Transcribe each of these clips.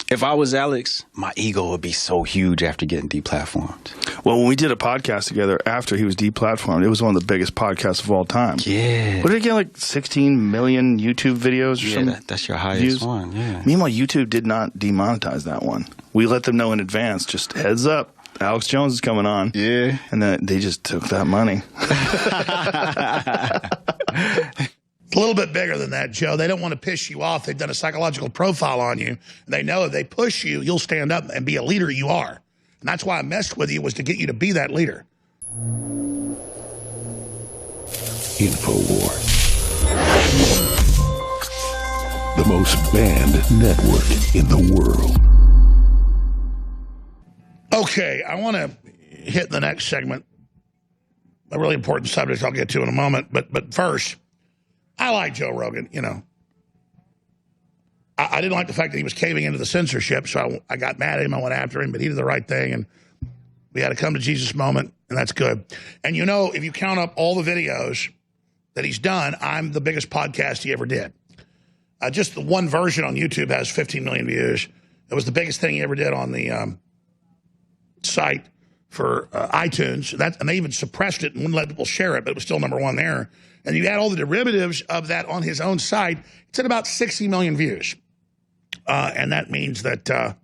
If I was Alex, my ego would be so huge after getting deplatformed. Well, when we did a podcast together after he was deplatformed, it was one of the biggest podcasts of all time. Yeah. What did it get, like 16 million YouTube videos or something? That's your highest views? one, yeah. Meanwhile, YouTube did not demonetize that one. We let them know in advance, just heads up, Alex Jones is coming on. Yeah. And then they just took that money. It's a little bit bigger than that, Joe. They don't want to piss you off. They've done a psychological profile on you. And they know if they push you, you'll stand up and be a leader you are. And that's why I messed with you, was to get you to be that leader. InfoWars. The most banned network in the world. Okay, I want to hit the next segment. A really important subject I'll get to in a moment. But first, I like Joe Rogan, you know. I didn't like the fact that he was caving into the censorship, so I got mad at him. I went after him, but he did the right thing, and we had a come to Jesus moment, and that's good. And you know, if you count up all the videos that he's done, I'm the biggest podcast he ever did. Just the one version on YouTube has 15 million views. It was the biggest thing he ever did on the site for iTunes. And they even suppressed it and wouldn't let people share it, but it was still #1 there. And you add all the derivatives of that on his own site, it's at about 60 million views. And that means that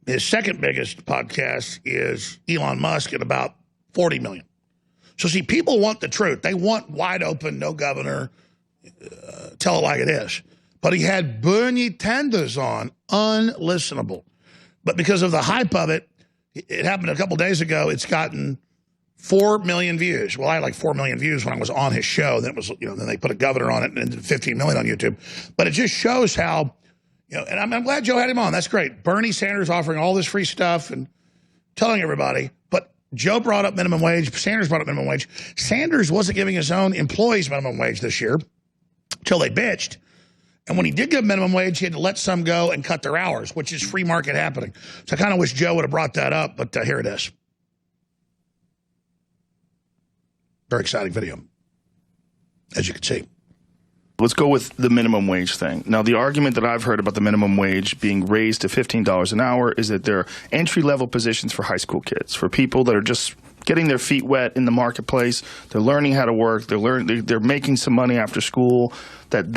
his second biggest podcast is Elon Musk at about 40 million. So see, people want the truth. They want wide open, no governor, tell it like it is. But he had Bernie Sanders on, unlistenable. But because of the hype of it, it happened a couple days ago, it's gotten 4 million views. Well, I had like 4 million views when I was on his show. Then it was, then they put a governor on it and 15 million on YouTube. But it just shows how, and I'm glad Joe had him on. That's great. Bernie Sanders offering all this free stuff and telling everybody. But Joe brought up minimum wage. Sanders brought up minimum wage. Sanders wasn't giving his own employees minimum wage this year until they bitched. And when he did give minimum wage, he had to let some go and cut their hours, which is free market happening. So I kind of wish Joe would have brought that up, but here it is. Very exciting video, as you can see. Let's go with the minimum wage thing. Now, the argument that I've heard about the minimum wage being raised to $15 an hour is that they're entry-level positions for high school kids, for people that are just getting their feet wet in the marketplace. They're learning how to work. They're making some money after school. That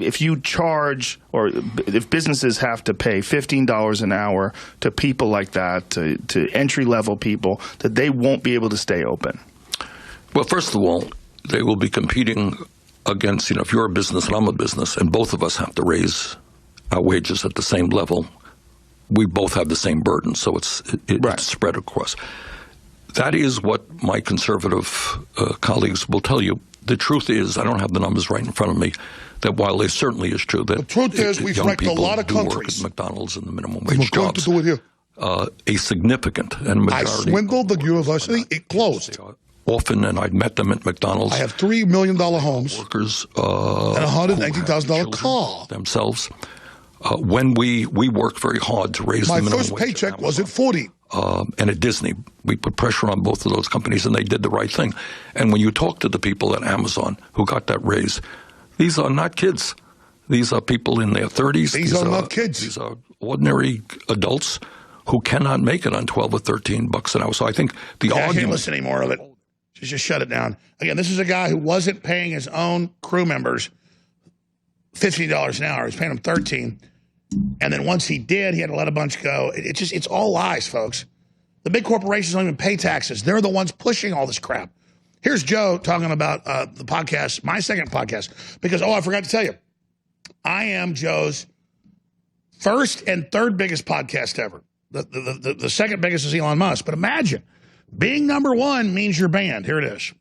if you charge, or if businesses have to pay $15 an hour to people like that, to entry-level people, that they won't be able to stay open. Well, first of all, they will be competing against, if you're a business and I'm a business, and both of us have to raise our wages at the same level, we both have the same burden, so it's spread across. That is what my conservative colleagues will tell you. The truth is, I don't have the numbers right in front of me, that while it certainly is true that the truth is we've wrecked a lot of countries. Work at McDonald's and the minimum wage jobs. To do it here. A significant and majority. I swindled the university. It closed. Often, and I'd met them at McDonald's. I have $3 million homes. Workers and a $119,000 car. Themselves. When we worked very hard to raise the minimum wage. My first paycheck was at 40. And at Disney, we put pressure on both of those companies, and they did the right thing. And when you talk to the people at Amazon who got that raise, these are not kids. These are people in their 30s. These are not kids. These are ordinary adults who cannot make it on $12 or $13 an hour. So I think the argument. I can't listen anymore of it. Just shut it down. Again, this is a guy who wasn't paying his own crew members $15 an hour. He's paying them $13. And then once he did, he had to let a bunch go. It's all lies, folks. The big corporations don't even pay taxes. They're the ones pushing all this crap. Here's Joe talking about the podcast, my second podcast, because, I forgot to tell you, I am Joe's first and third biggest podcast ever. The second biggest is Elon Musk. But imagine, being #1 means you're banned. Here it is.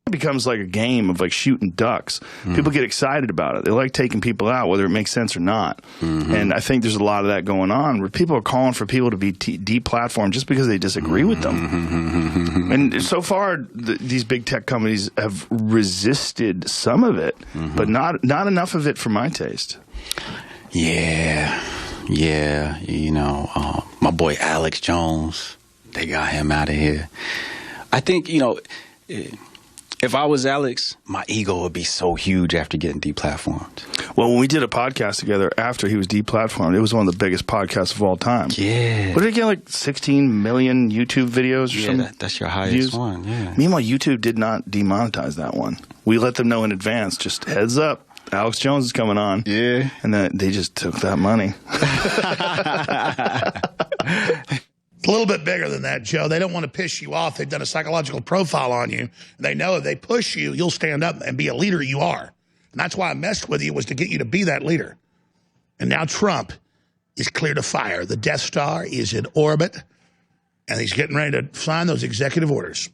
It becomes like a game of like shooting ducks. People get excited about it. They like taking people out, whether it makes sense or not. And I think there's a lot of that going on where people are calling for people to be deplatformed just because they disagree with them. And so far, these big tech companies have resisted some of it, but not enough of it for my taste. Yeah. My boy Alex Jones, they got him out of here. I think, If I was Alex, my ego would be so huge after getting deplatformed. Well, when we did a podcast together after he was deplatformed, it was one of the biggest podcasts of all time. Yeah. What did it get, like 16 million YouTube videos or Yeah, something? that's your highest views? one, yeah. Meanwhile, YouTube did not demonetize that one. We let them know in advance, just heads up, Alex Jones is coming on. Yeah. And then they just took that money. It's a little bit bigger than that, Joe. They don't want to piss you off. They've done a psychological profile on you. And they know if they push you, you'll stand up and be a leader you are. And that's why I messed with you, was to get you to be that leader. And now Trump is clear to fire. The Death Star is in orbit, and he's getting ready to sign those executive orders.